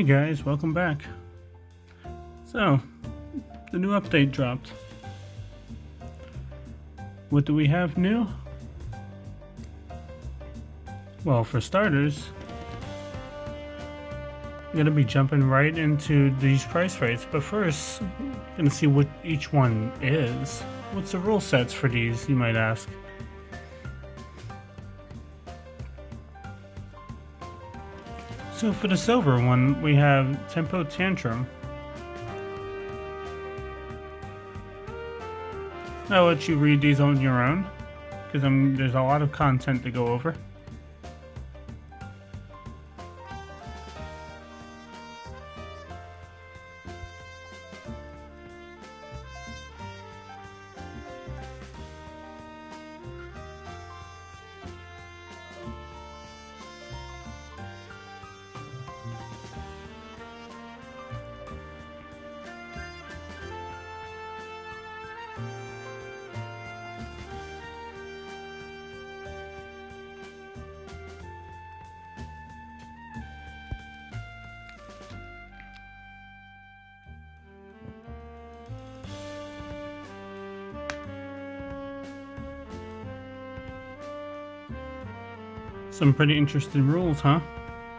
Hey guys, welcome back. So, the new update dropped. What do we have new? Well, for starters, I'm gonna be jumping right into these price rates, but first, I'm gonna see what each one is. What's the rule sets for these, you might ask? So for the silver one, we have Tempo Tantrum. I'll let you read these on your own, because there's a lot of content to go over. Some pretty interesting rules, huh?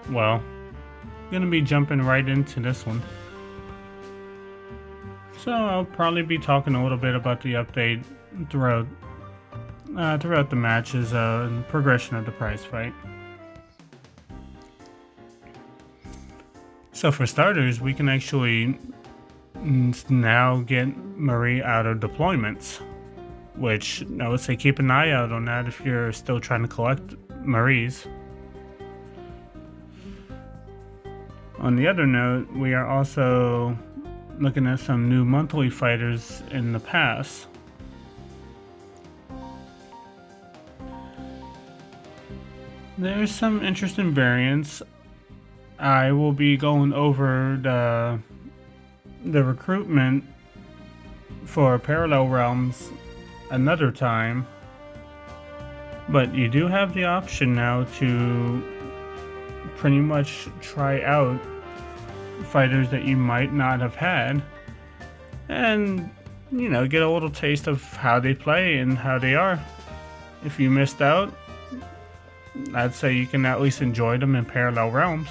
Well, I'm gonna be jumping right into this one. So I'll probably be talking a little bit about the update throughout the matches and progression of the prize fight. So for starters, we can actually now get Marie out of deployments, which I would say keep an eye out on that if you're still trying to collect Maries. On the other note, we are also looking at some new monthly fighters in the past. There's some interesting variants. I will be going over the recruitment for Parallel Realms another time, but you do have the option now to pretty much try out fighters that you might not have had and get a little taste of how they play and how they are. If you missed out, I'd say you can at least enjoy them in Parallel Realms.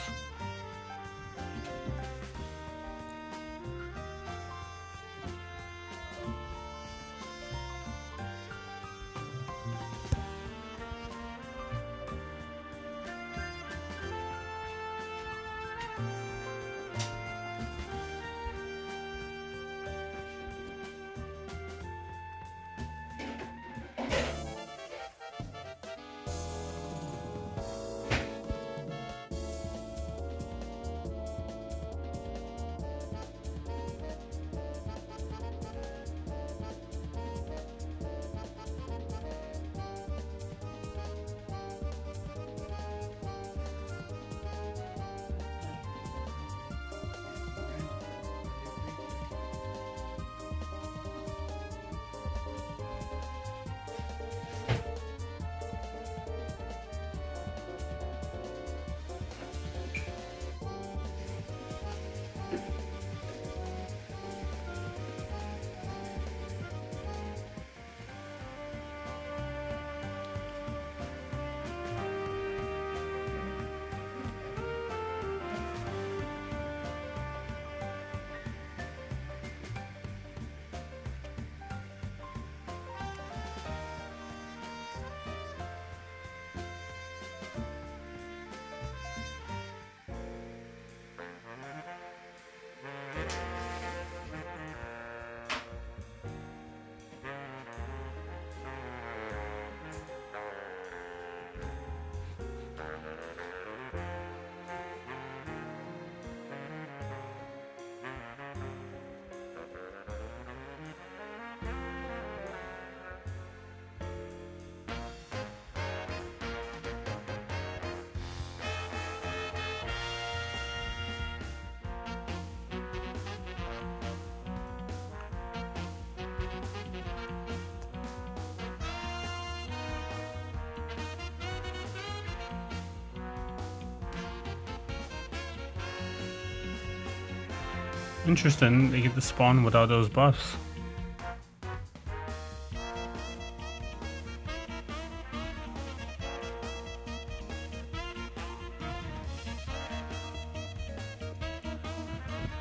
Interesting, they get to spawn without those buffs.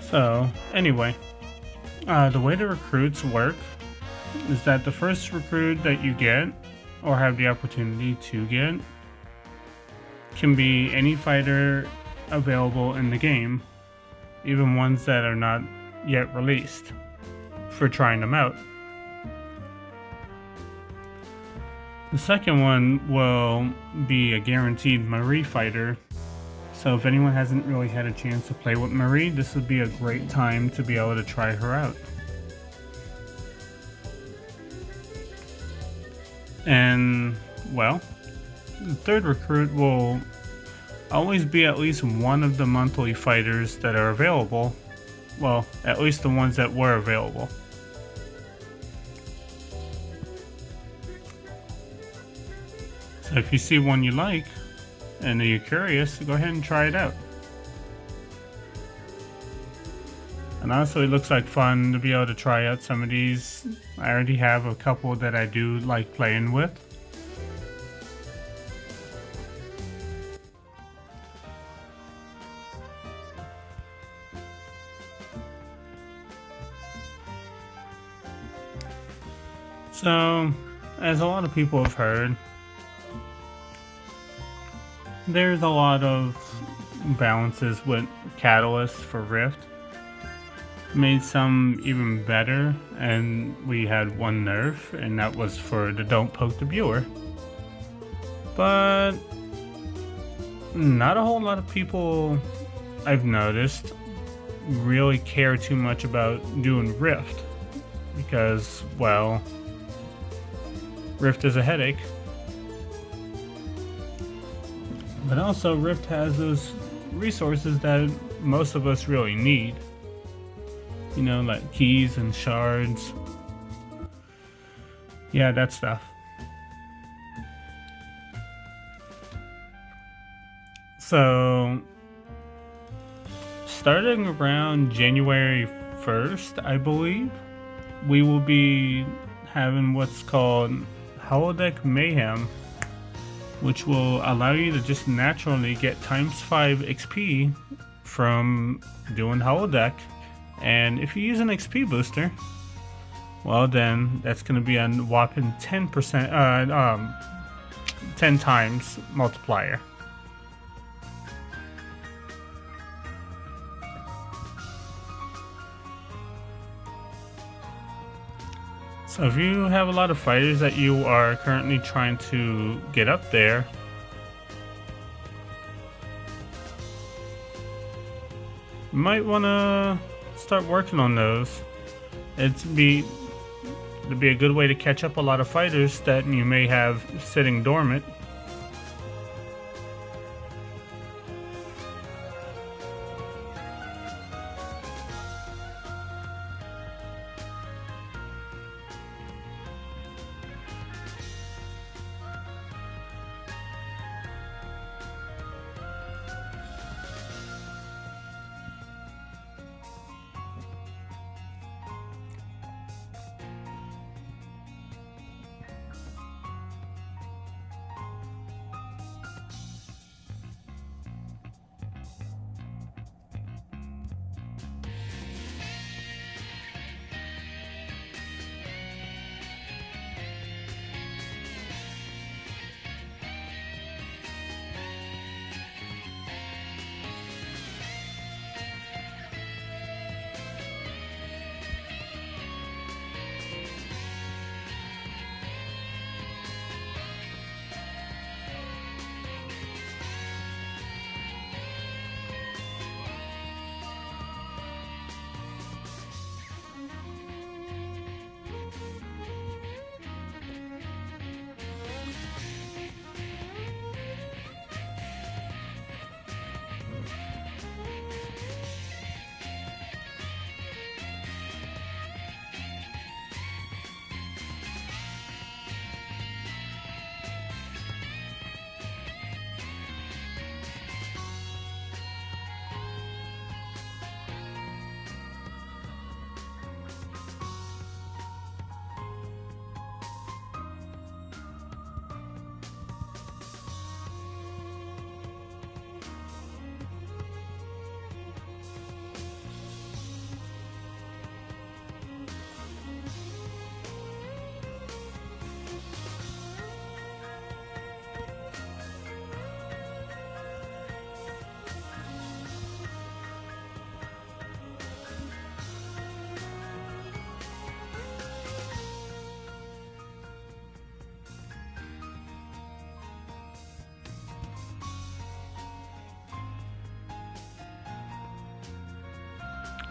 So, anyway, the way the recruits work is that the first recruit that you get, or have the opportunity to get, can be any fighter available in the game, even ones that are not yet released, for trying them out. The second one will be a guaranteed Marie fighter, so if anyone hasn't really had a chance to play with Marie, this would be a great time to be able to try her out. And, well, the third recruit will always be at least one of the monthly fighters that are available. Well, at least the ones that were available. So if you see one you like, and you're curious, go ahead and try it out. And also, it looks like fun to be able to try out some of these. I already have a couple that I do like playing with. So, as a lot of people have heard, there's a lot of balances with Catalyst for Rift. Made some even better, and we had one nerf, and that was for the Don't Poke the Viewer. But not a whole lot of people, I've noticed, really care too much about doing Rift, because, well, Rift is a headache. But also, Rift has those resources that most of us really need. You know, like keys and shards. Yeah, that stuff. So, starting around January 1st, I believe, we will be having what's called Holodeck Mayhem, which will allow you to just naturally get times 5 XP from doing Holodeck. And if you use an XP booster, well then that's going to be a whopping 10%, 10 times multiplier. So if you have a lot of fighters that you are currently trying to get up there, you might want to start working on those. It'd be a good way to catch up a lot of fighters that you may have sitting dormant.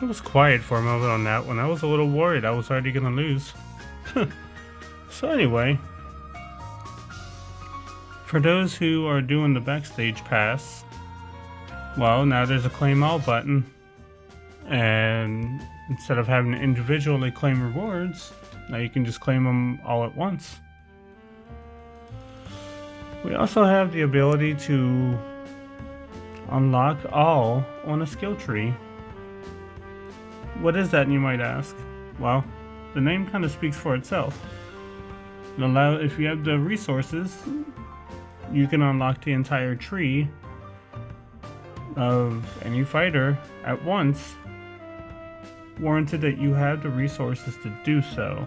It was quiet for a moment on that one. I was a little worried I was already gonna lose. So anyway, for those who are doing the backstage pass, well, now there's a claim all button, and instead of having to individually claim rewards, now you can just claim them all at once. We also have the ability to unlock all on a skill tree. What is that, you might ask? Well, the name kind of speaks for itself. If you have the resources, you can unlock the entire tree of any fighter at once, warranted that you have the resources to do so.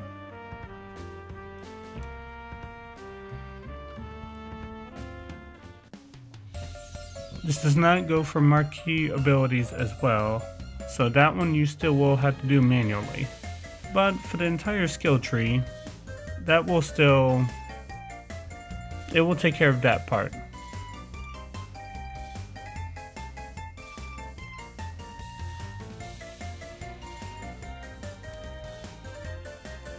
This does not go for marquee abilities as well, so that one you still will have to do manually. But for the entire skill tree, that will still, it will take care of that part.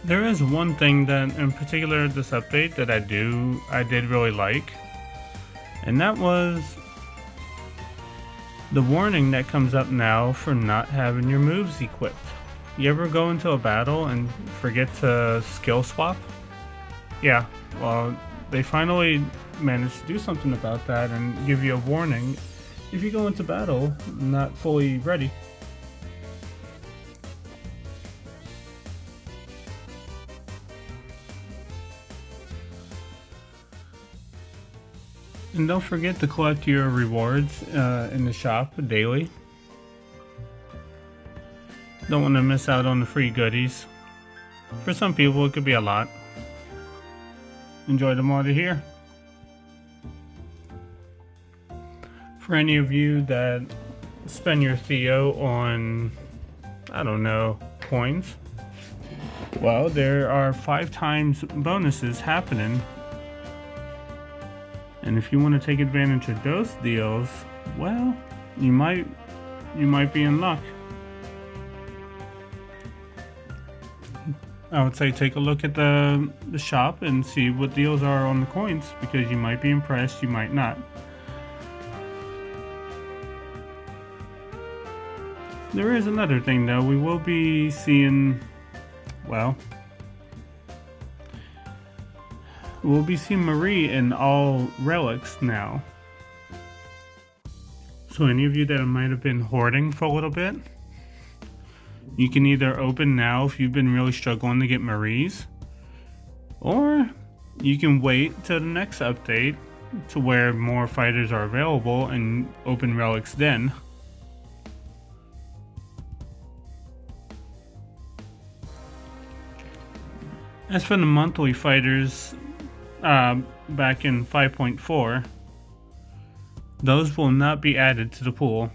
There is one thing that in particular this update that I did really like, and that was the warning that comes up now for not having your moves equipped. You ever go into a battle and forget to skill swap? Yeah, well, they finally managed to do something about that and give you a warning if you go into battle not fully ready. And don't forget to collect your rewards in the shop daily. Don't want to miss out on the free goodies. For some people, it could be a lot. Enjoy them while they're here. For any of you that spend your Theo on, I don't know, coins, well, there are 5 times bonuses happening. And if you want to take advantage of those deals, well, you might be in luck. I would say take a look at the shop and see what deals are on the coins, because you might be impressed, you might not. There is another thing though, we will be seeing, well, we'll be seeing Marie in all relics now. So any of you that might have been hoarding for a little bit, you can either open now if you've been really struggling to get Marie's, or you can wait till the next update to where more fighters are available and open relics then. As for the monthly fighters, back in 5.4, those will not be added to the pool.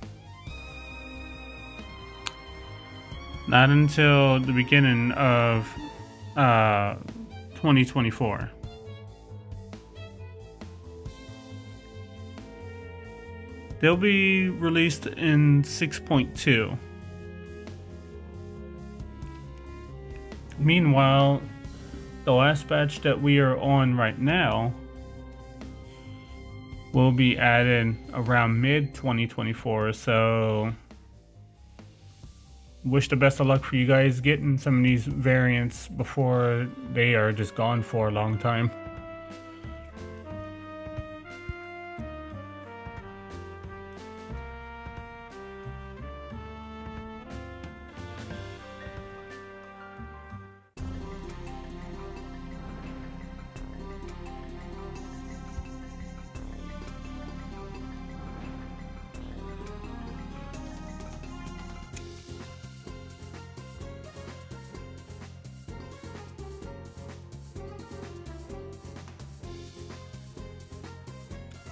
Not until the beginning of 2024. They'll be released in 6.2. Meanwhile, the last batch that we are on right now will be added around mid-2024, so wish the best of luck for you guys getting some of these variants before they are just gone for a long time.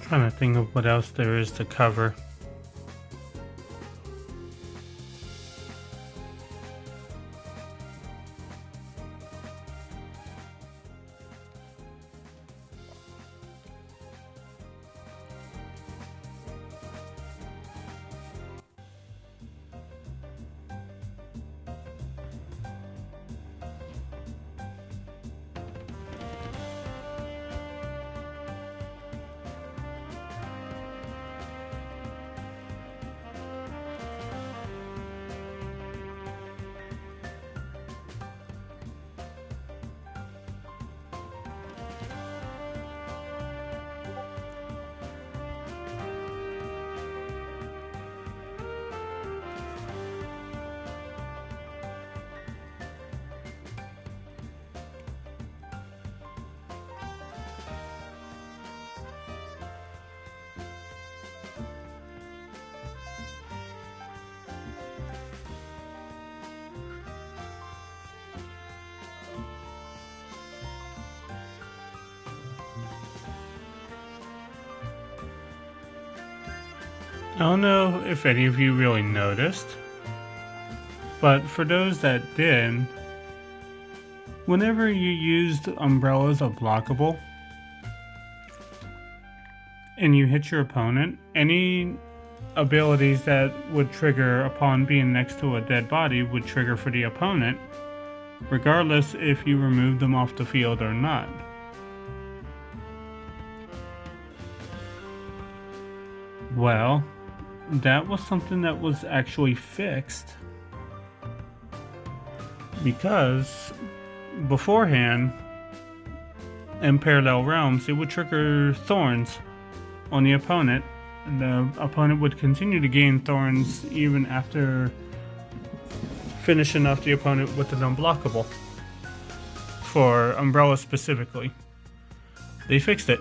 Trying to think of what else there is to cover. I don't know if any of you really noticed, but for those that did, whenever you used umbrellas of blockable and you hit your opponent, any abilities that would trigger upon being next to a dead body would trigger for the opponent, regardless if you remove them off the field or not. Well, that was something that was actually fixed, because beforehand in Parallel Realms it would trigger thorns on the opponent, and the opponent would continue to gain thorns even after finishing off the opponent with an unblockable. For Umbrella specifically, they fixed it.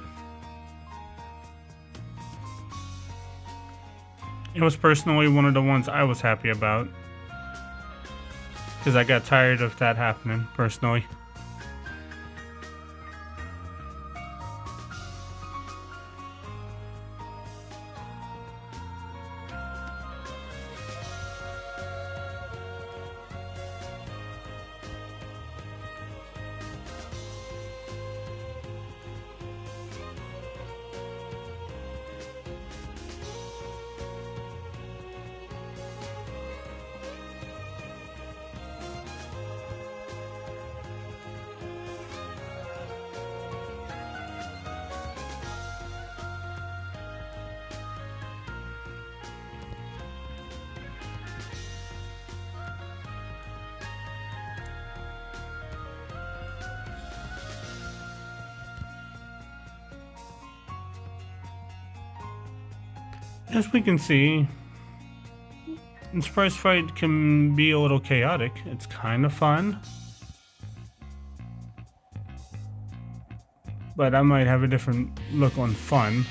It was personally one of the ones I was happy about, because I got tired of that happening personally. As we can see, this prize fight can be a little chaotic. It's kind of fun, but I might have a different look on fun.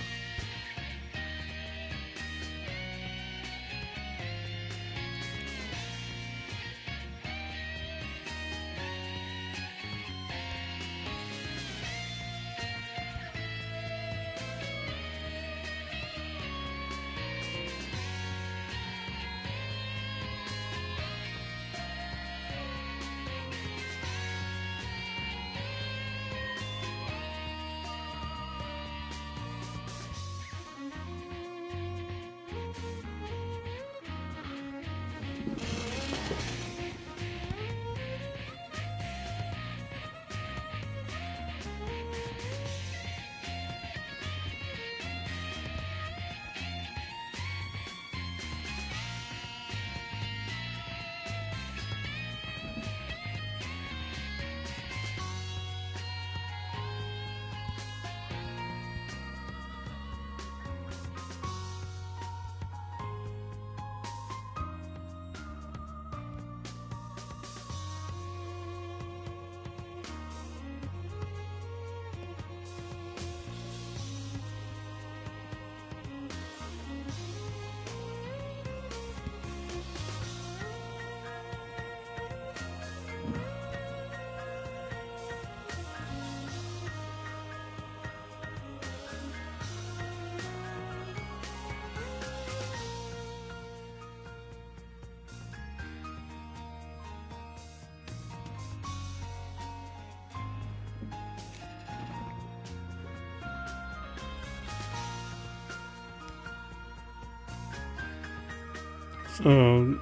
So,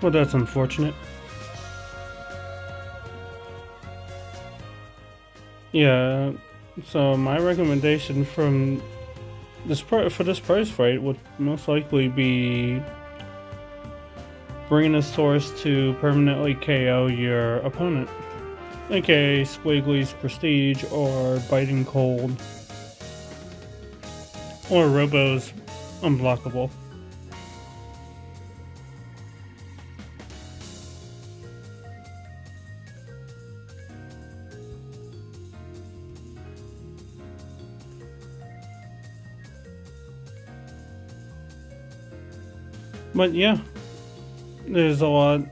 well, that's unfortunate. Yeah, so my recommendation from this for this prize fight would most likely be bringing a source to permanently KO your opponent, aka Squiggly's Prestige or Biting Cold or Robo's Unblockable. But yeah, there's a lot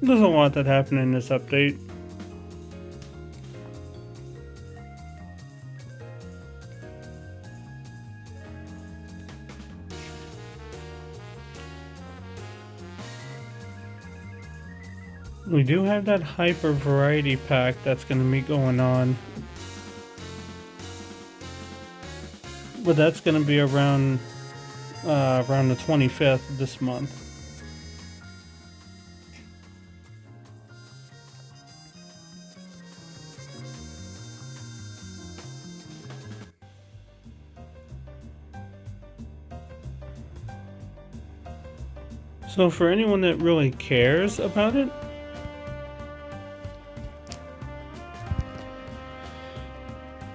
that happened in this update. We do have that hyper variety pack that's going to be going on, but that's going to be around the 25th this month. So for anyone that really cares about it,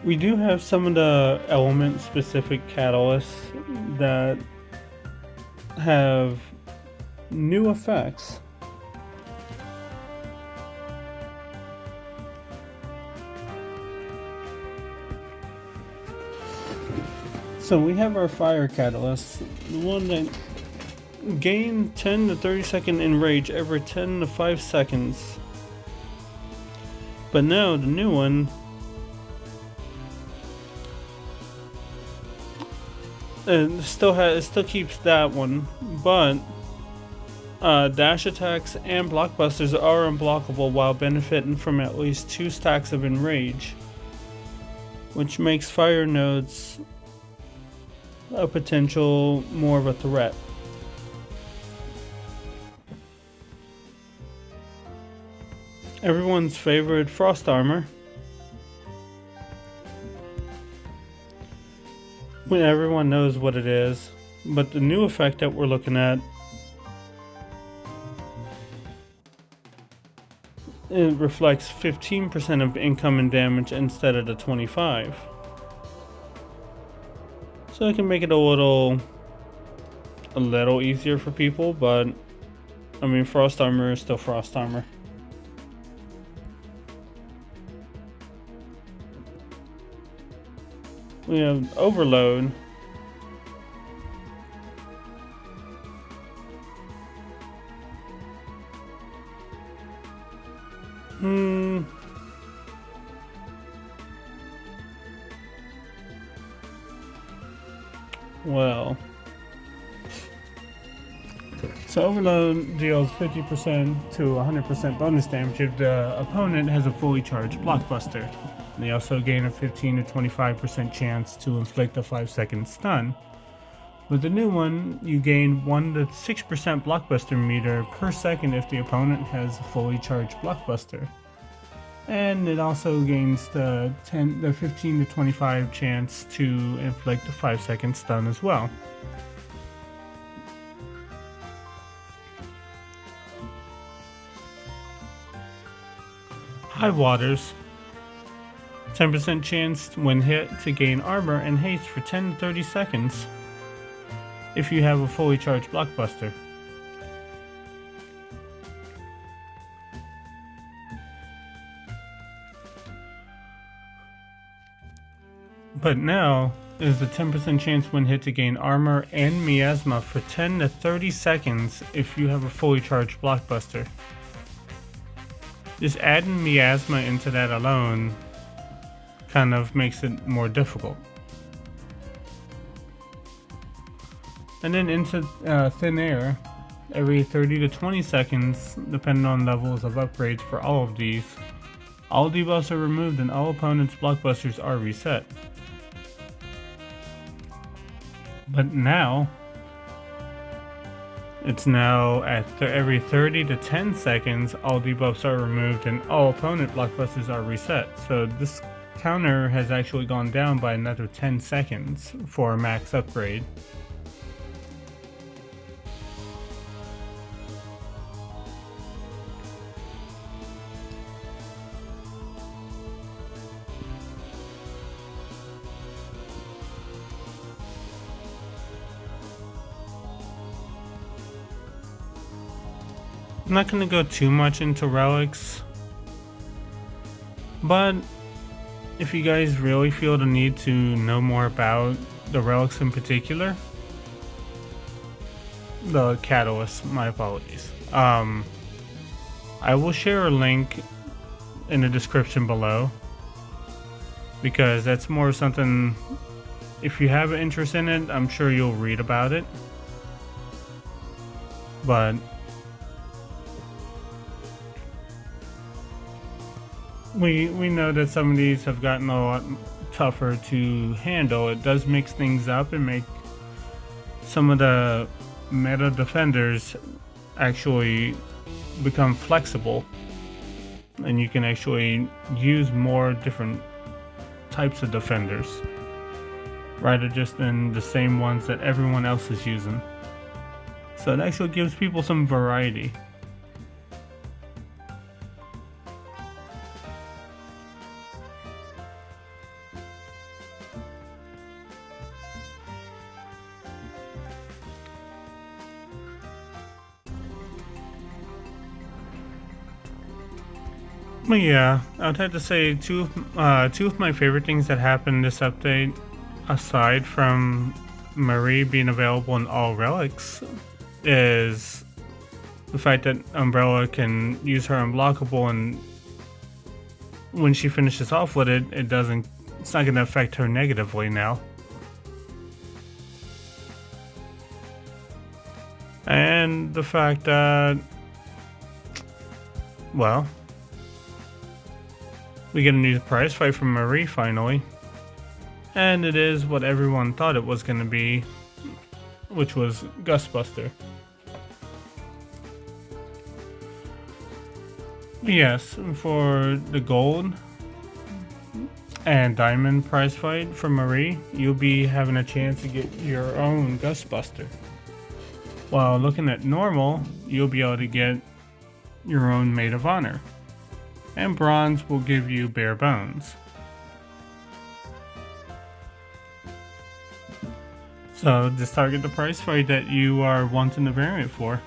we do have some of the element-specific catalysts that have new effects. So we have our fire catalyst, the one that gain 10 to 30 second enrage every 10 to 5 seconds. But now the new one it still keeps that one, but dash attacks and blockbusters are unblockable while benefiting from at least 2 stacks of enrage, which makes fire nodes a potential more of a threat. Everyone's favorite frost armor. Everyone knows what it is, but the new effect that we're looking at, it reflects 15% of incoming damage instead of the 25. So it can make it a little easier for people, but I mean, frost armor is still frost armor. We have overload. Well. So overload deals 50% to 100% bonus damage if the opponent has a fully charged blockbuster. They also gain a 15 to 25% chance to inflict a 5-second stun. With the new one, you gain 1 to 6% blockbuster meter per second if the opponent has a fully charged blockbuster. And it also gains the 15 to 25 chance to inflict a 5-second stun as well. High Waters. 10% chance when hit to gain armor and haste for 10 to 30 seconds if you have a fully charged blockbuster. But now is the 10% chance when hit to gain armor and miasma for 10 to 30 seconds if you have a fully charged blockbuster. Just adding miasma into that alone kind of makes it more difficult. And then into thin air, every 30 to 20 seconds, depending on levels of upgrades for all of these, all debuffs are removed and all opponents' blockbusters are reset. But now, it's now at every 30 to 10 seconds, all debuffs are removed and all opponent blockbusters are reset. So this counter has actually gone down by another 10 seconds for a max upgrade. I'm not going to go too much into relics, but if you guys really feel the need to know more about the relics in particular, the catalyst, my apologies. I will share a link in the description below because that's more something, if you have an interest in it, I'm sure you'll read about it. But we know that some of these have gotten a lot tougher to handle. It does mix things up and make some of the meta defenders actually become flexible, and you can actually use more different types of defenders rather just than the same ones that everyone else is using. So it actually gives people some variety. But yeah, I'd have to say two of my favorite things that happened this update, aside from Marie being available in all relics, is the fact that Umbrella can use her unblockable, and when she finishes off with it, it's not going to affect her negatively now. And the fact that, well, we get a new prize fight from Marie finally. And it is what everyone thought it was going to be, which was Gustbuster. Yes, for the gold and diamond prize fight for Marie, you'll be having a chance to get your own Gustbuster. While looking at normal, you'll be able to get your own Maid of Honor. And bronze will give you bare bones. So just target the price fight that you are wanting the variant for.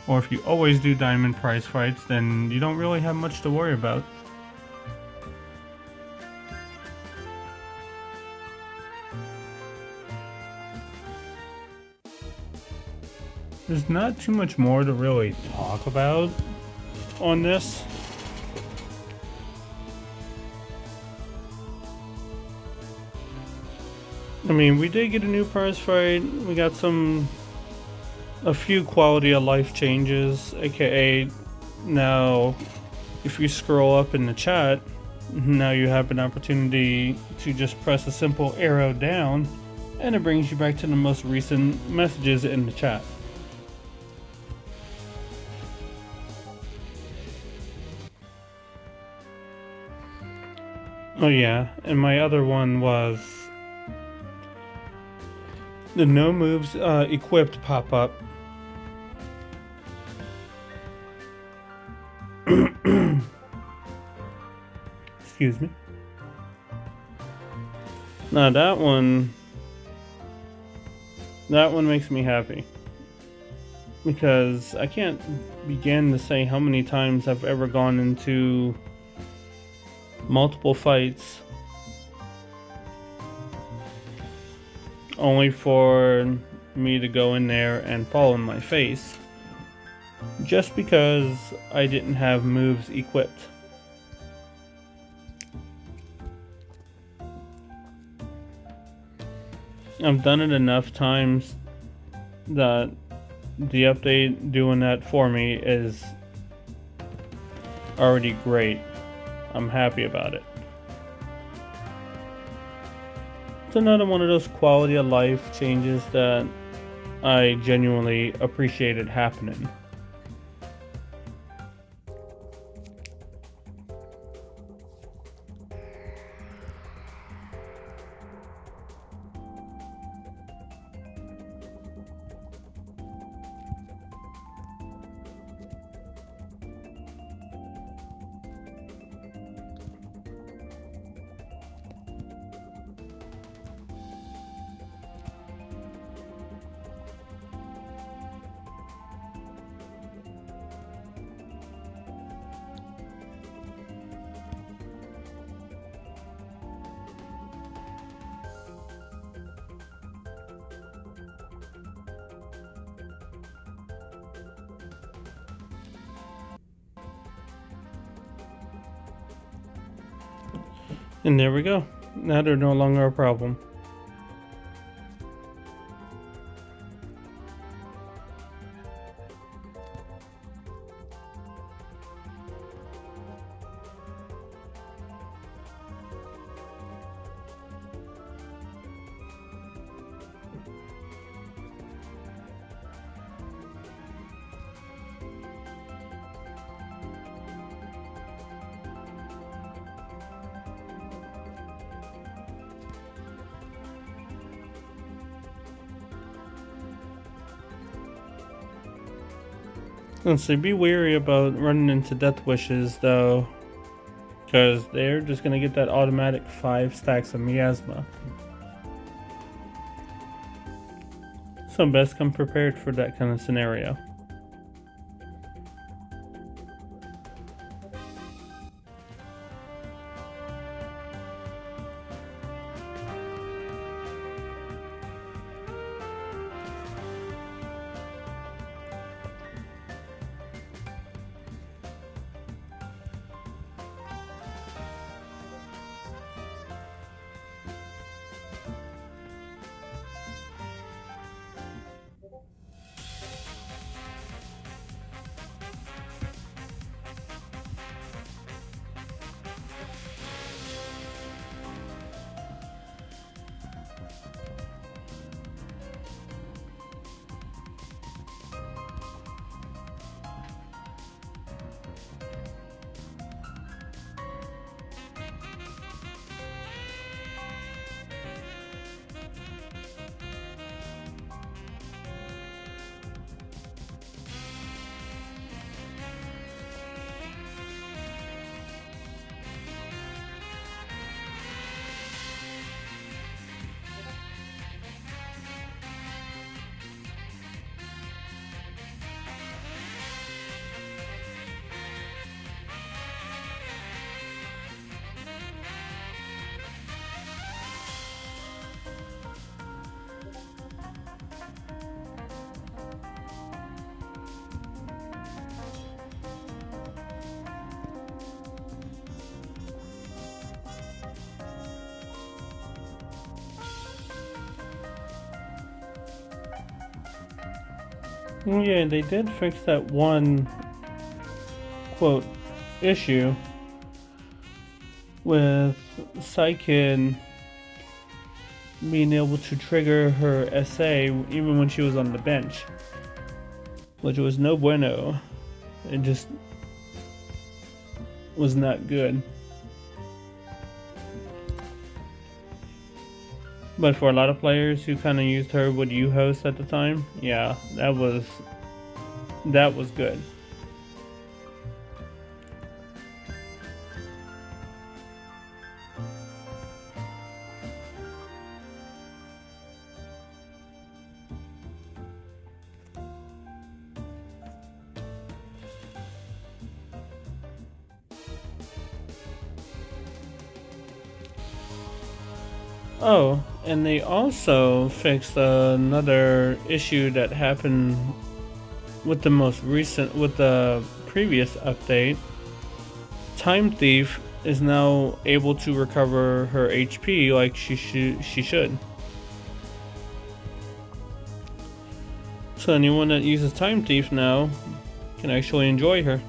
Or if you always do diamond prize fights, then you don't really have much to worry about. There's not too much more to really talk about on this. I mean, we did get a new prize fight. We got a few quality of life changes, aka now if you scroll up in the chat, now you have an opportunity to just press a simple arrow down and it brings you back to the most recent messages in the chat. Oh yeah, and my other one was the no moves equipped pop-up. Excuse me. Now that one makes me happy, because I can't begin to say how many times I've ever gone into multiple fights only for me to go in there and fall on my face just because I didn't have moves equipped. I've done it enough times that the update doing that for me is already great. I'm happy about it. It's another one of those quality of life changes that I genuinely appreciated happening. And there we go. Now they're no longer a problem. Let's see, be wary about running into death wishes though, because they're just gonna get that automatic 5 stacks of miasma. So best come prepared for that kind of scenario. Yeah, they did fix that one quote issue with Psykin being able to trigger her SA even when she was on the bench, which was no bueno. It just was not good. But for a lot of players who kind of used her with U-host at the time, yeah, that was good. Oh, and they also fixed another issue that happened with the previous update. Time Thief is now able to recover her HP like she should. So anyone that uses Time Thief now can actually enjoy her.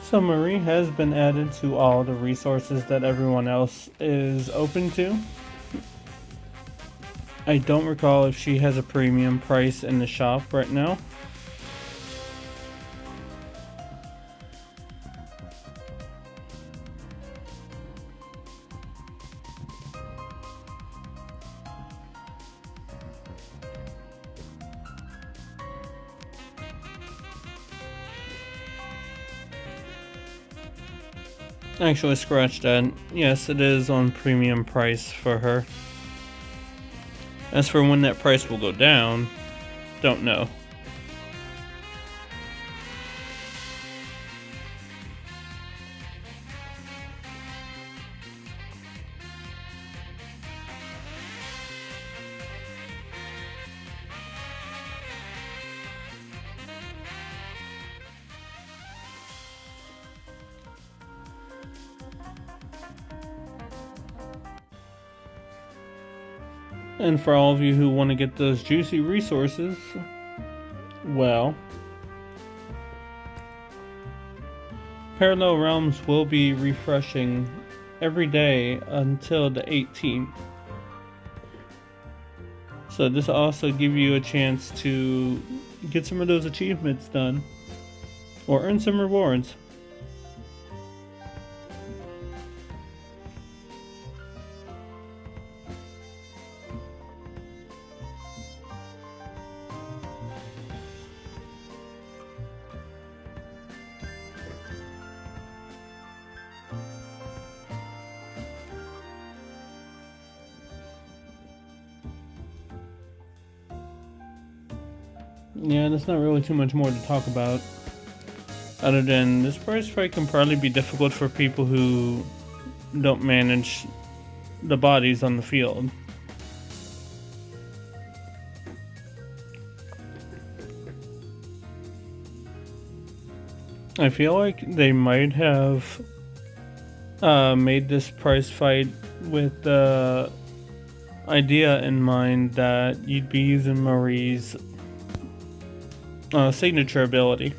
So Marie has been added to all the resources that everyone else is open to. I don't recall if she has a premium price in the shop right now. Actually, scratch that. Yes, it is on premium price for her. As for when that price will go down, don't know. And for all of you who want to get those juicy resources, well, Parallel Realms will be refreshing every day until the 18th. So this will also give you a chance to get some of those achievements done or earn some rewards. Yeah, there's not really too much more to talk about. Other than this price fight can probably be difficult for people who don't manage the bodies on the field. I feel like they might have made this price fight with the idea in mind that you'd be using Marie's signature ability.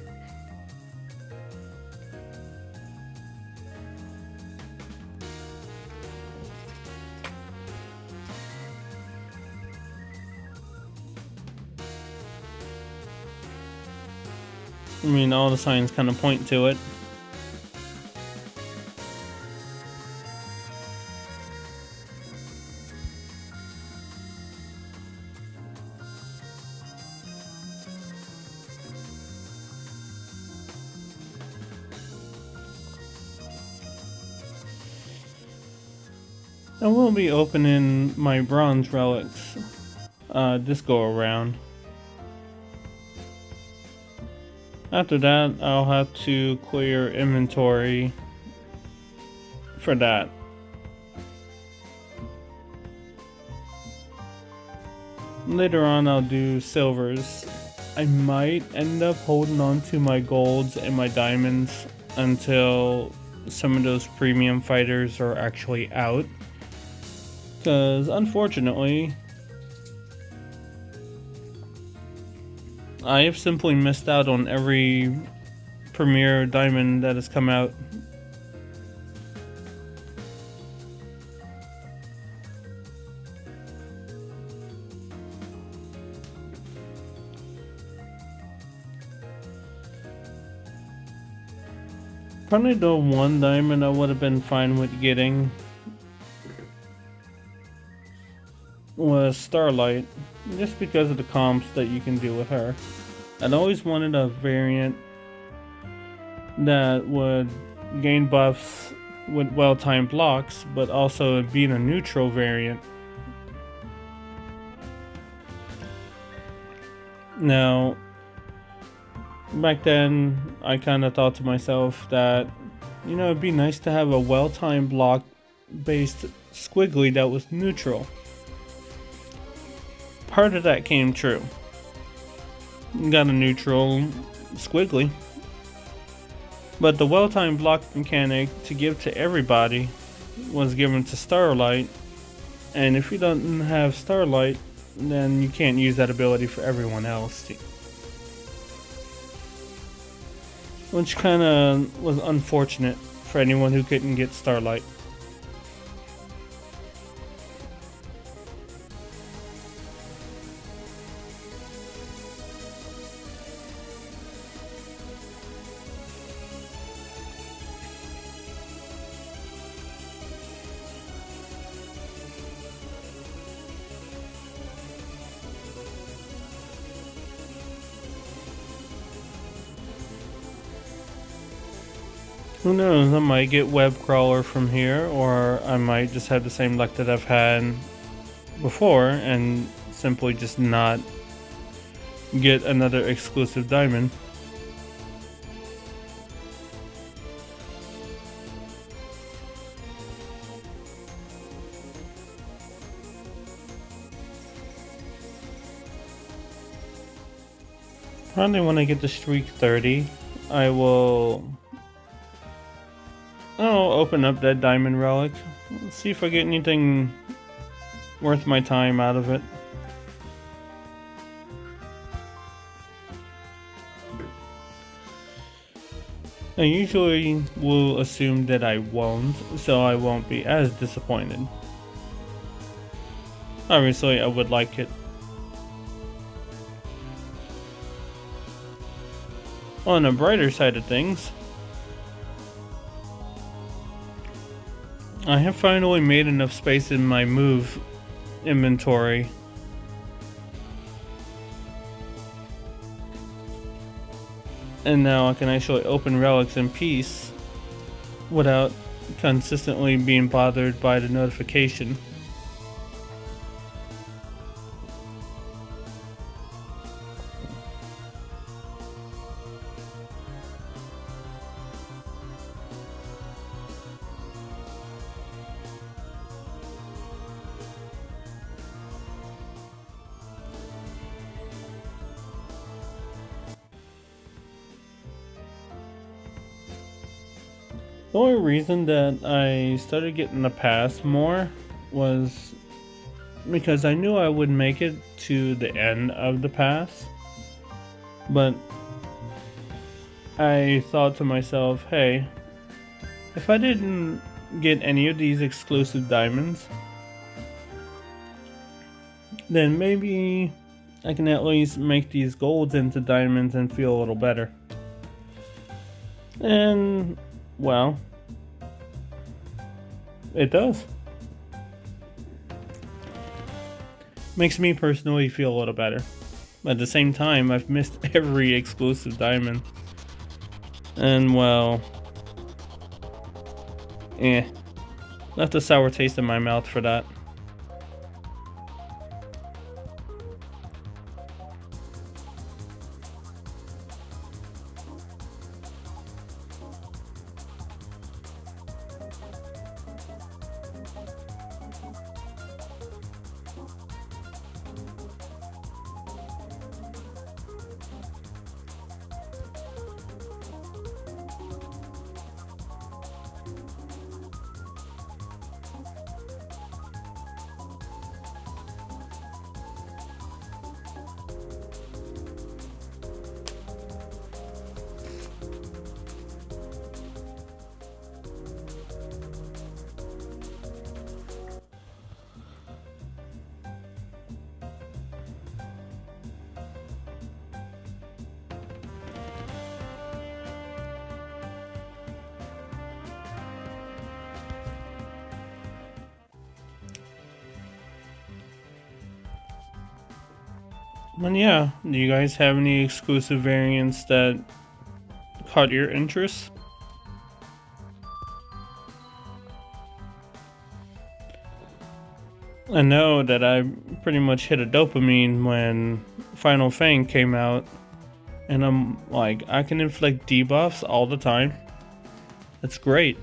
I mean, all the signs kind of point to it. I will be opening my bronze relics this go around. After that, I'll have to clear inventory for that. Later on, I'll do silvers. I might end up holding on to my golds and my diamonds until some of those premium fighters are actually out. Because unfortunately, I have simply missed out on every premier diamond that has come out. Probably the one diamond I would have been fine with getting was Starlight, just because of the comps that you can do with her. I'd always wanted a variant that would gain buffs with well-timed blocks, but also being a neutral variant. Now, back then, I kind of thought to myself that, you know, it'd be nice to have a well-timed block-based squiggly that was neutral. Part of that came true. Got a neutral squiggly. But the well-timed block mechanic to give to everybody was given to Starlight. And if you don't have Starlight, then you can't use that ability for everyone else. Which kind of was unfortunate for anyone who couldn't get Starlight. Who knows, I might get web crawler from here, or I might just have the same luck that I've had before and simply just not get another exclusive diamond. Probably when I get to streak 30, I'll open up that diamond relic. Let's see if I get anything worth my time out of it. I usually will assume that I won't, so I won't be as disappointed. Obviously, I would like it. On the brighter side of things, I have finally made enough space in my move inventory and now I can actually open relics in peace without consistently being bothered by the notification. The only reason that I started getting the pass more was because I knew I would make it to the end of the pass, but I thought to myself, hey, if I didn't get any of these exclusive diamonds, then maybe I can at least make these golds into diamonds and feel a little better. And well, it does. Makes me personally feel a little better. But at the same time, I've missed every exclusive diamond. And well, left a sour taste in my mouth for that. And yeah, do you guys have any exclusive variants that caught your interest? I know that I pretty much hit a dopamine when Final Fang came out, and I'm like, I can inflict debuffs all the time. That's great.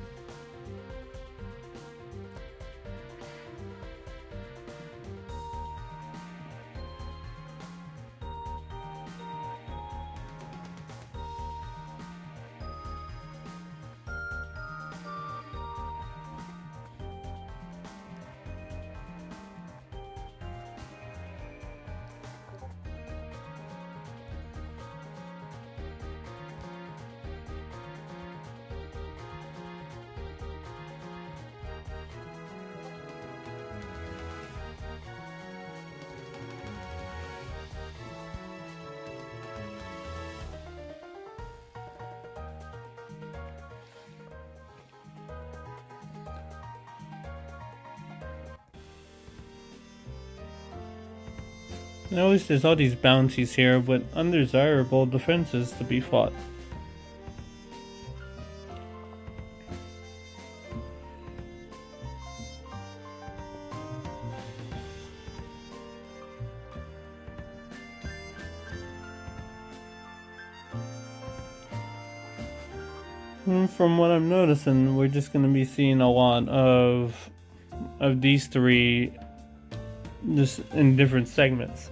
At least there's all these bounties here with undesirable defenses to be fought. From what I'm noticing, we're just going to be seeing a lot of these three just in different segments.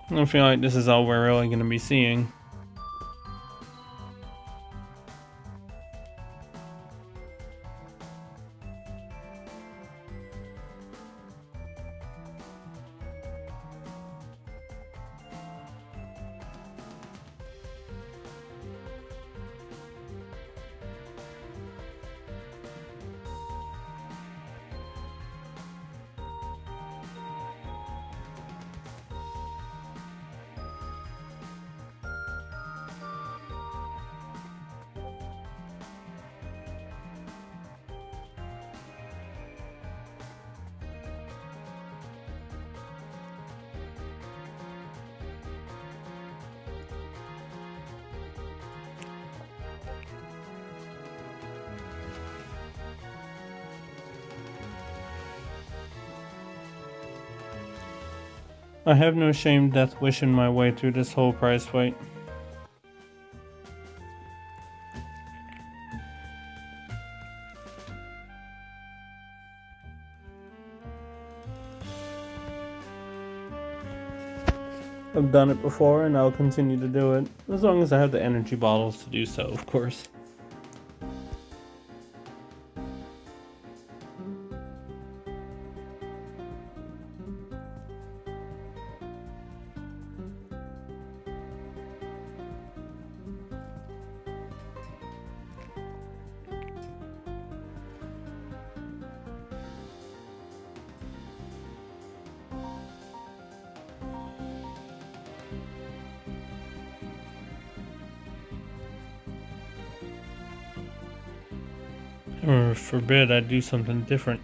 I feel like this is all we're really going to be seeing. I have no shame death wishing my way through this whole prize fight. I've done it before and I'll continue to do it, as long as I have the energy bottles to do so, of course. Or forbid I do something different.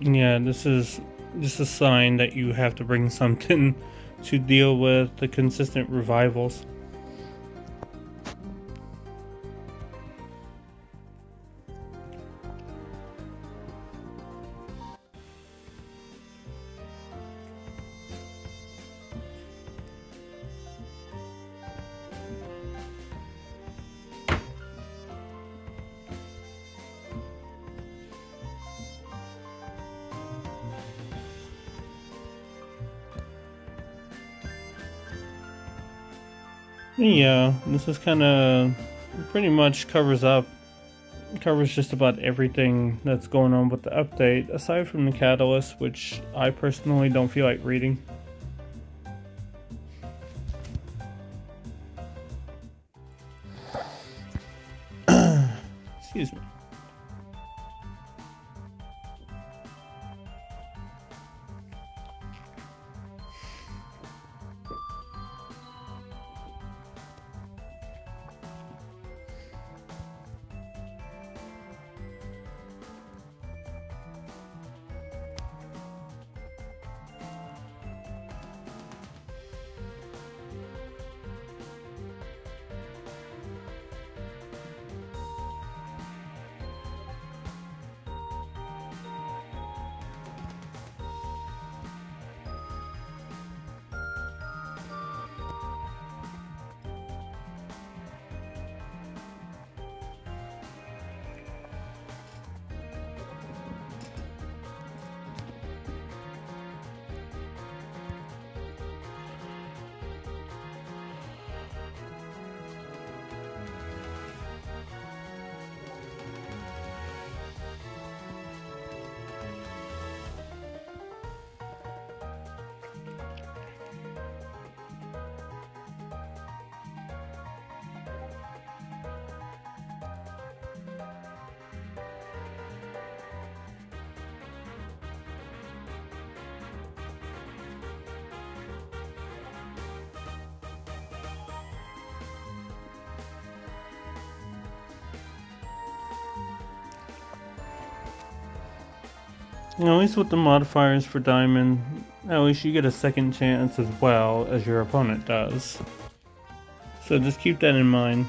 Yeah, this is just a sign that you have to bring something to deal with the consistent revivals. Yeah, this is kind of pretty much covers just about everything that's going on with the update, aside from the catalyst, which I personally don't feel like reading. Excuse me. At least with the modifiers for Diamond, at least you get a second chance as well as your opponent does. So just keep that in mind.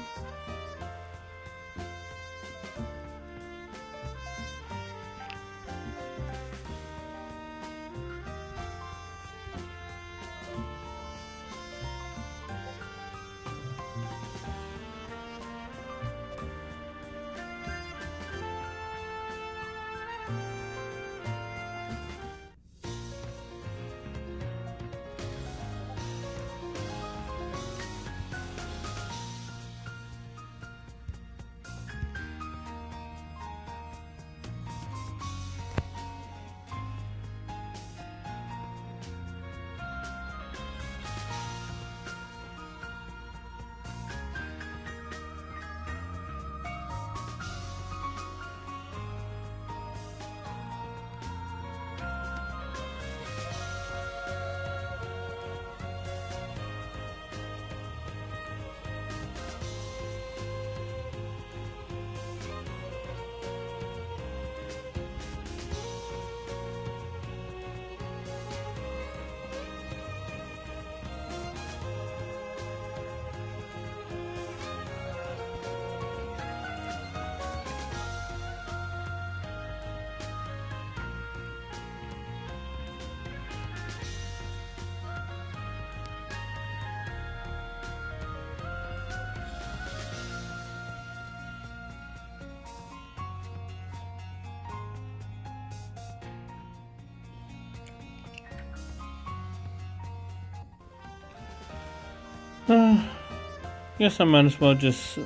Guess I might as well just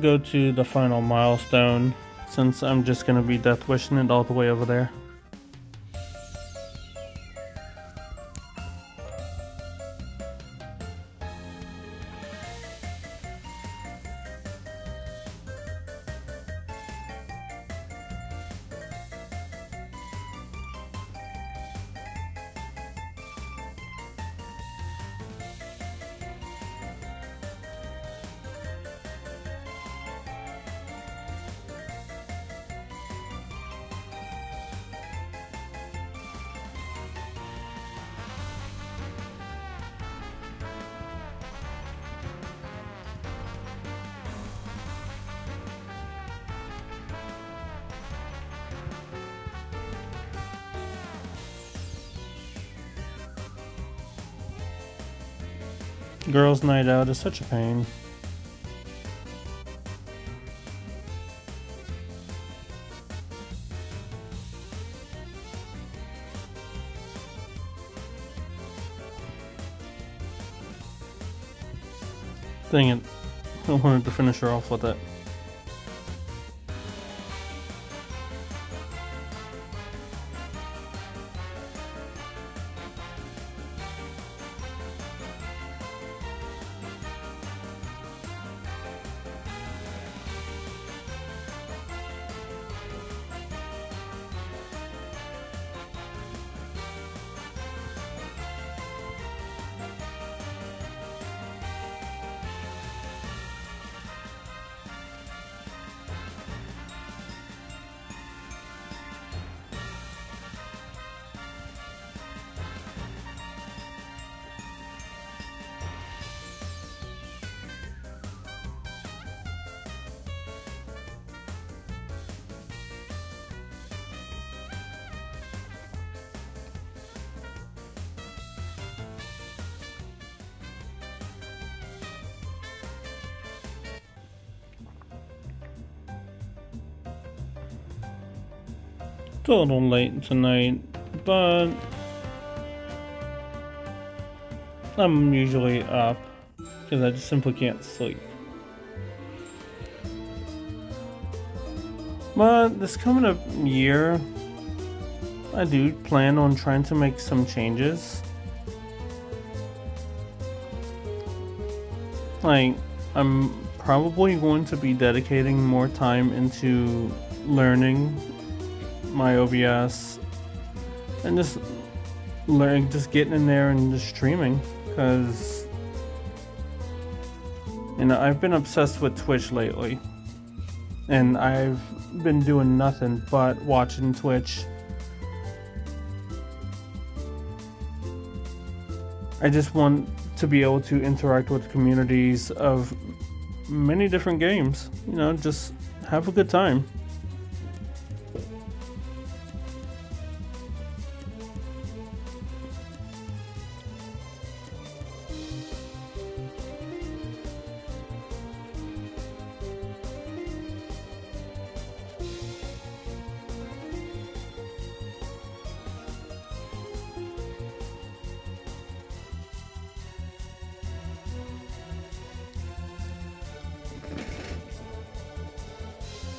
go to the final milestone, since I'm just gonna be death wishing it all the way over there. Girls' night out is such a pain. Dang it. I wanted to finish her off with it. It's a little late tonight, but I'm usually up because I just simply can't sleep. But this coming up year, I do plan on trying to make some changes. Like, I'm probably going to be dedicating more time into learning my OBS and just getting in there and just streaming, because you know I've been obsessed with Twitch lately, and I've been doing nothing but watching Twitch I just want to be able to interact with communities of many different games. You know, just have a good time.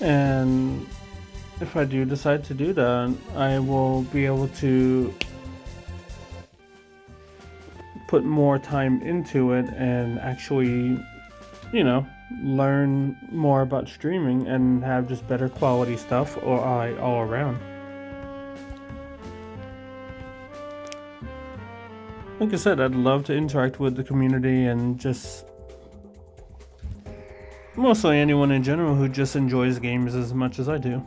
And if I do decide to do that, I will be able to put more time into it and actually, you know, learn more about streaming and have just better quality stuff all around. Like I said, I'd love to interact with the community and just mostly anyone in general who just enjoys games as much as I do.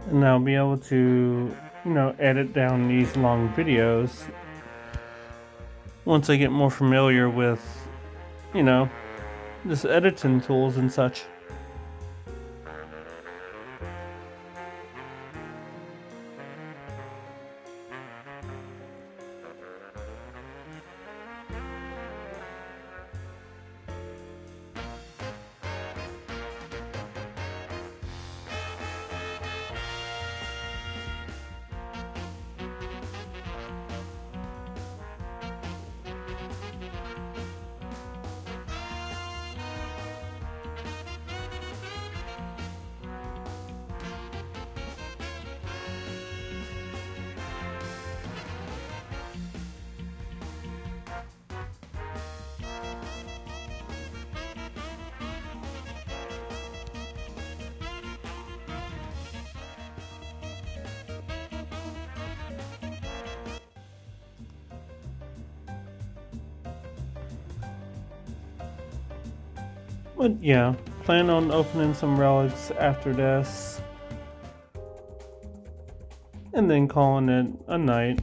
And I'll be able to, you know, edit down these long videos once I get more familiar with, you know, just editing tools and such. But yeah, plan on opening some relics after this, and then calling it a night.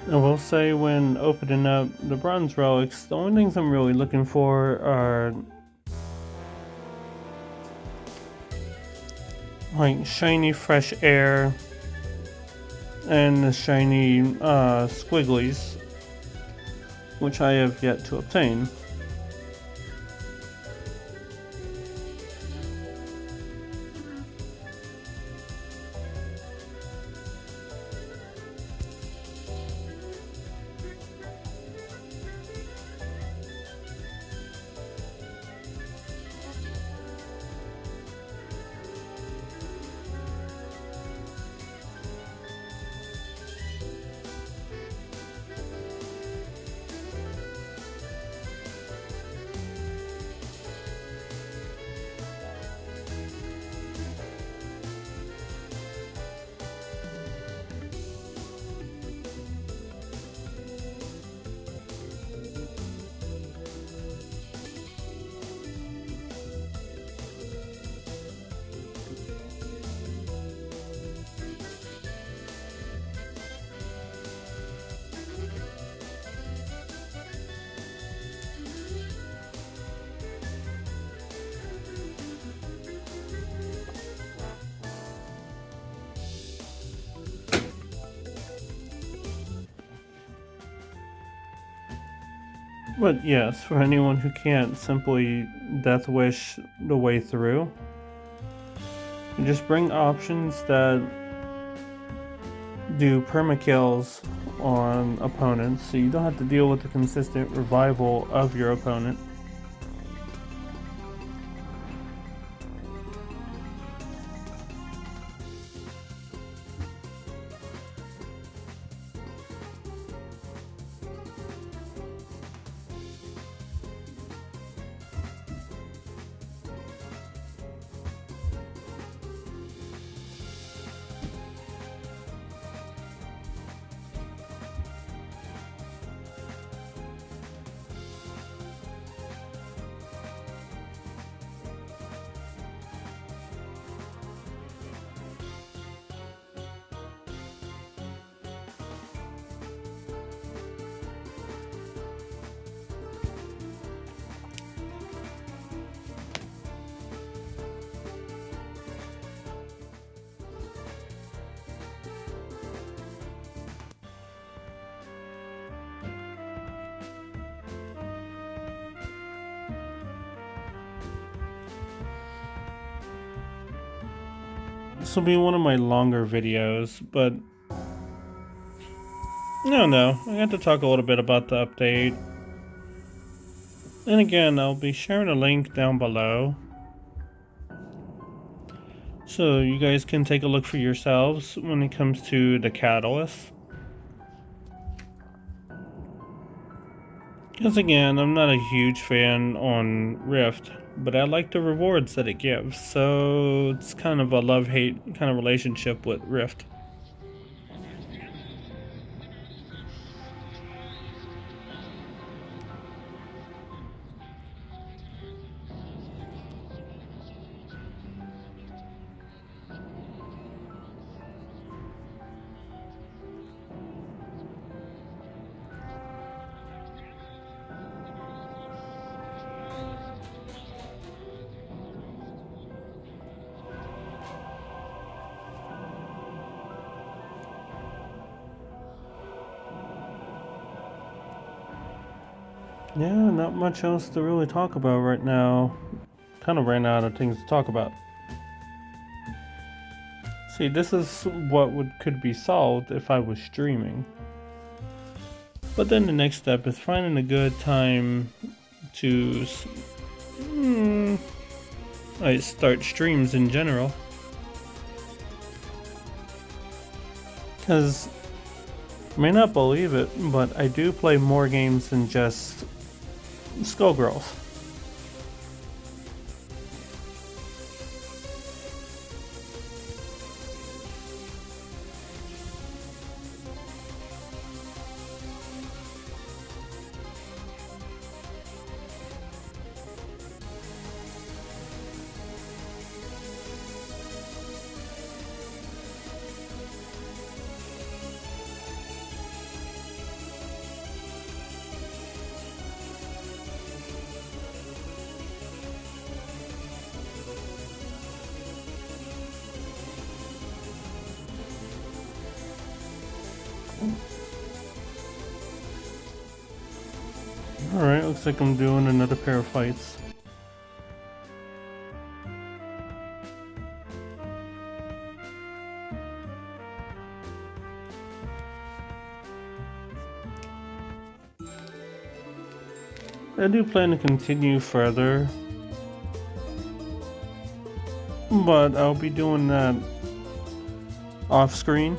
I will say when opening up the bronze relics, the only things I'm really looking for are like shiny fresh air and the shiny squigglies, which I have yet to obtain. But yes, for anyone who can't simply death wish the way through, you just bring options that do permakills on opponents, so you don't have to deal with the consistent revival of your opponent. This will be one of my longer videos, but no, I got to talk a little bit about the update. And again, I'll be sharing a link down below, so you guys can take a look for yourselves when it comes to the catalyst. Because again, I'm not a huge fan on Rift, but I like the rewards that it gives, so it's kind of a love-hate kind of relationship with Rift. Yeah, not much else to really talk about right now. Kind of ran out of things to talk about. See, this is what could be solved if I was streaming. But then the next step is finding a good time to start streams in general. Because you may not believe it, but I do play more games than just Skullgirls. Alright, looks like I'm doing another pair of fights. I do plan to continue further, but I'll be doing that off screen.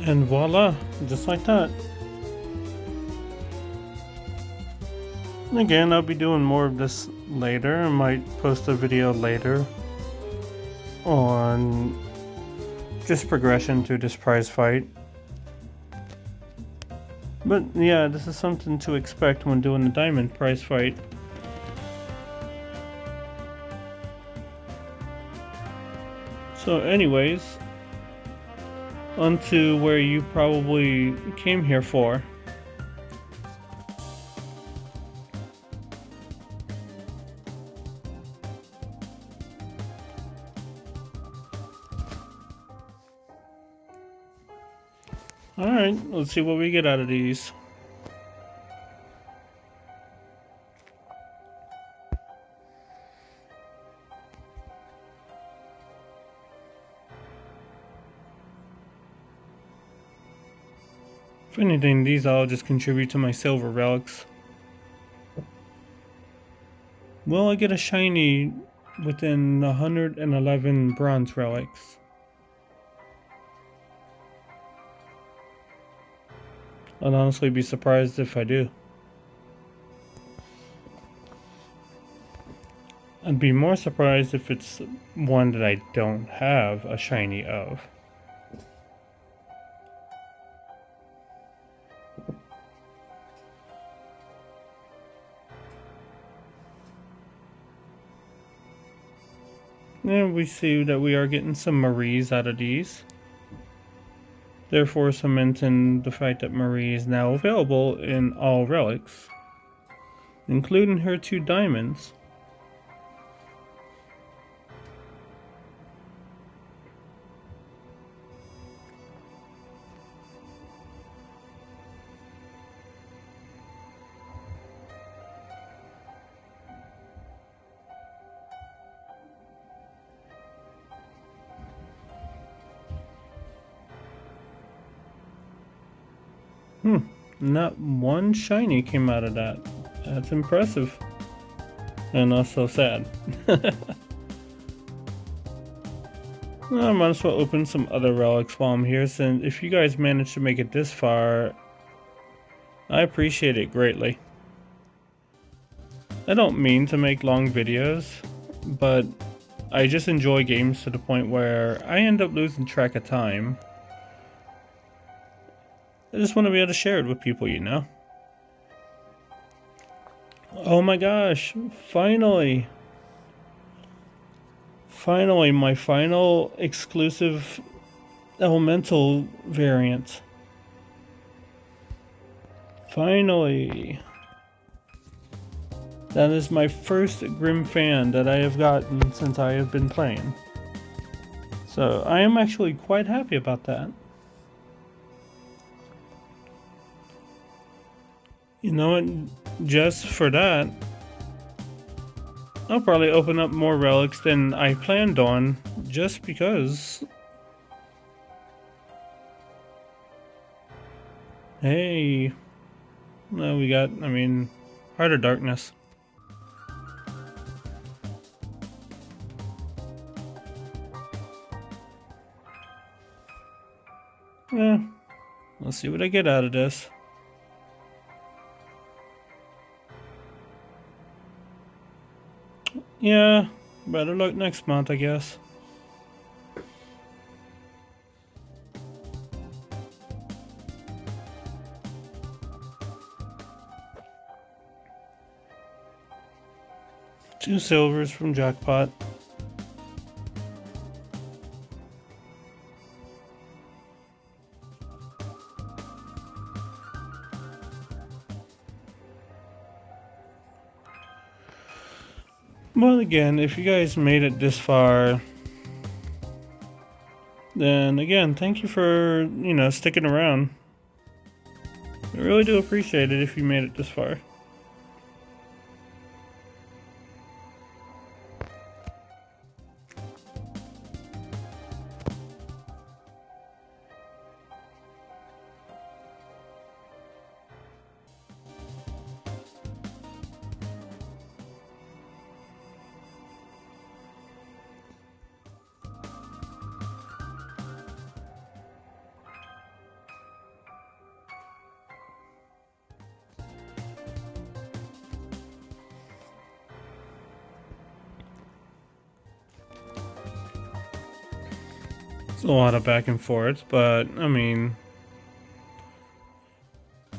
And voila, just like that. And again, I'll be doing more of this later. I might post a video later on just progression through this prize fight. But yeah, this is something to expect when doing the diamond prize fight. So anyways, on to where you probably came here for. Alright, let's see what we get out of these. If anything, these all just contribute to my silver relics. Will I get a shiny within 111 bronze relics? I'd honestly be surprised if I do. I'd be more surprised if it's one that I don't have a shiny of. And we see that we are getting some Maries out of these. Therefore cementing the fact that Marie is now available in all relics, including her 2 diamonds. Not one shiny came out of that. That's impressive. And also sad. I might as well open some other relics while I'm here, since if you guys managed to make it this far, I appreciate it greatly. I don't mean to make long videos, but I just enjoy games to the point where I end up losing track of time. I just want to be able to share it with people, you know? Oh my gosh, finally! Finally, my final exclusive elemental variant. Finally! That is my first Grim fan that I have gotten since I have been playing. So I am actually quite happy about that. You know what, just for that, I'll probably open up more relics than I planned on, just because. Hey, no, we got, Heart of Darkness. Yeah, let's see what I get out of this. Yeah, better luck next month, I guess. Two silvers from Jackpot. Well, again, if you guys made it this far, then again, thank you for, sticking around. I really do appreciate it if you made it this far. It's a lot of back and forth, but I mean,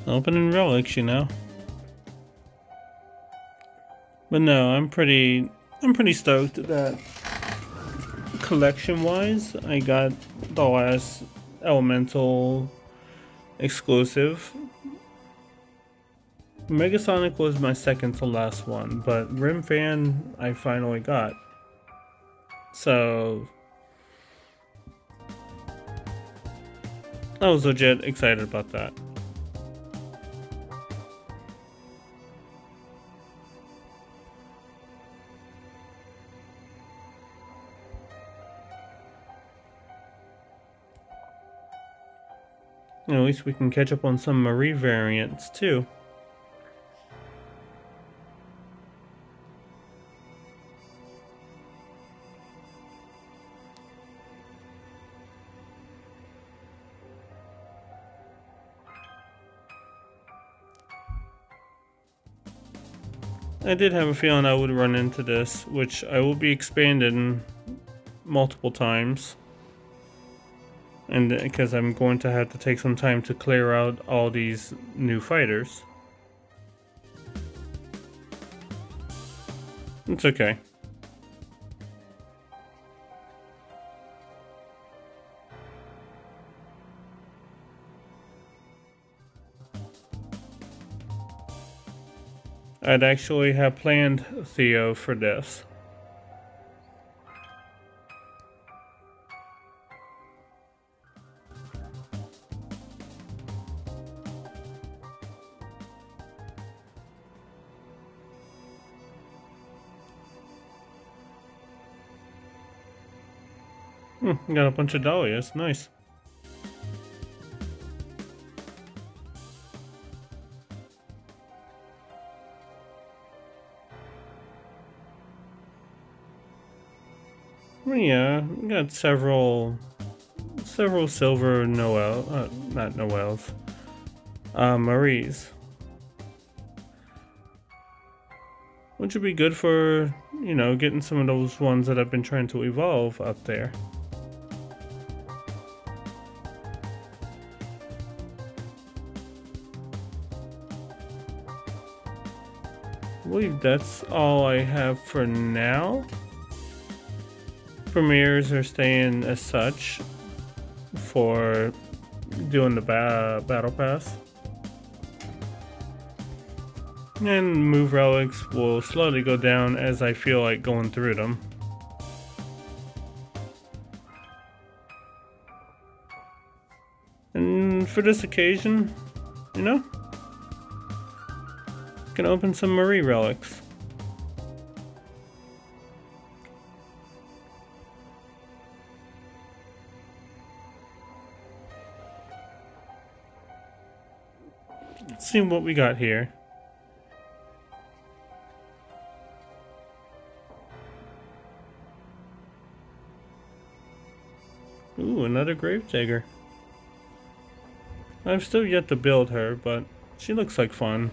opening relics, you know. But no, I'm pretty stoked that collection-wise, I got the last Elemental exclusive. Megasonic was my second to last one, but Rim Fan I finally got. So I was legit excited about that. At least we can catch up on some Marie variants too. I did have a feeling I would run into this, which I will be expanding multiple times. And because I'm going to have to take some time to clear out all these new fighters. It's okay. I'd actually have planned Theo for this. Got a bunch of dahlias, nice. Yeah, we got several silver Noel, not Noels, Maries. Which would be good for, you know, getting some of those ones that I've been trying to evolve up there. I believe that's all I have for now. Premieres are staying as such for doing the battle pass. And move relics will slowly go down as I feel like going through them. And for this occasion, you know, can open some Marie relics. Let's see what we got here. Ooh, another Gravedigger. I've still yet to build her, but she looks like fun.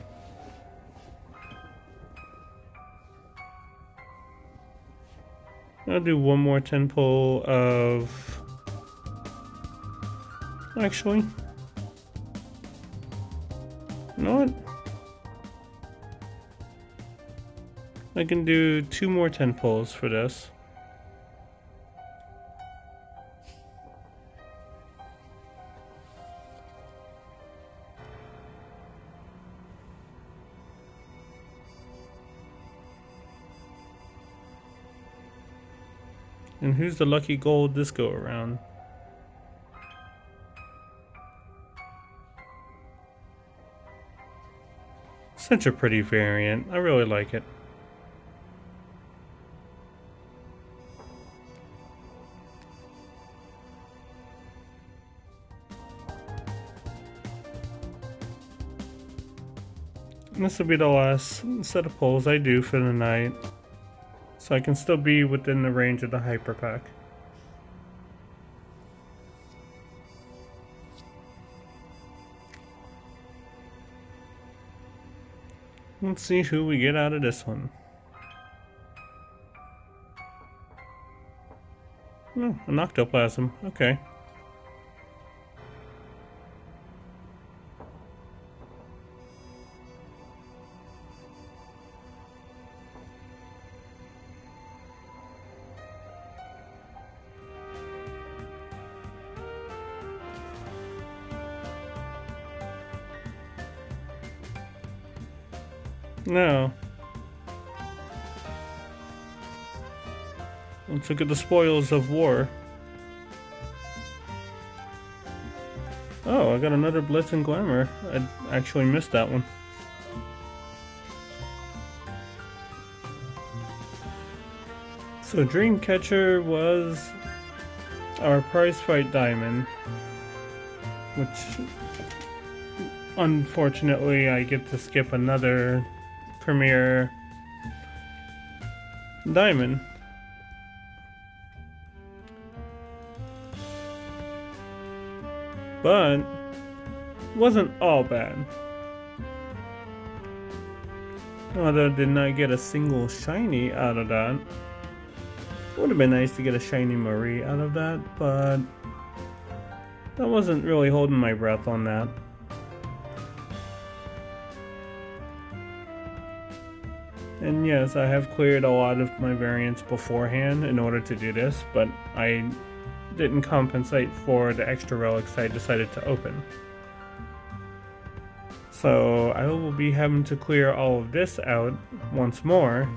I'll do one more 10 pull of... Actually, you know what? I can do 2 more 10 pulls for this. And who's the lucky gold this go around? Such a pretty variant. I really like it. And this will be the last set of pulls I do for the night. So I can still be within the range of the hyper pack. Let's see who we get out of this one. Oh, an octoplasm. Okay. No. Let's look at the spoils of war. Oh, I got another Blitz and Glamour. I actually missed that one. So Dreamcatcher was our prize fight diamond, which unfortunately I get to skip another premier diamond. But wasn't all bad. Although I did not get a single shiny out of that. Would have been nice to get a shiny Marie out of that, but I wasn't really holding my breath on that. And yes, I have cleared a lot of my variants beforehand in order to do this, but I didn't compensate for the extra relics I decided to open. So I will be having to clear all of this out once more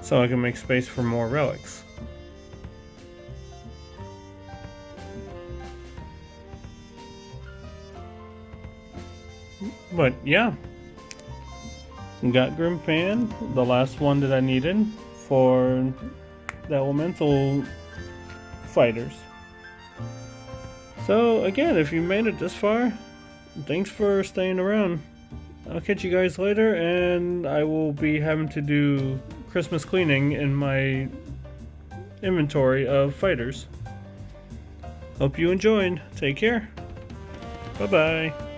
so I can make space for more relics. But yeah, got Grimfan, the last one that I needed for the elemental fighters. So again, if you made it this far, thanks for staying around. I'll catch you guys later, and I will be having to do Christmas cleaning in my inventory of fighters. Hope you enjoyed. Take care. Bye bye.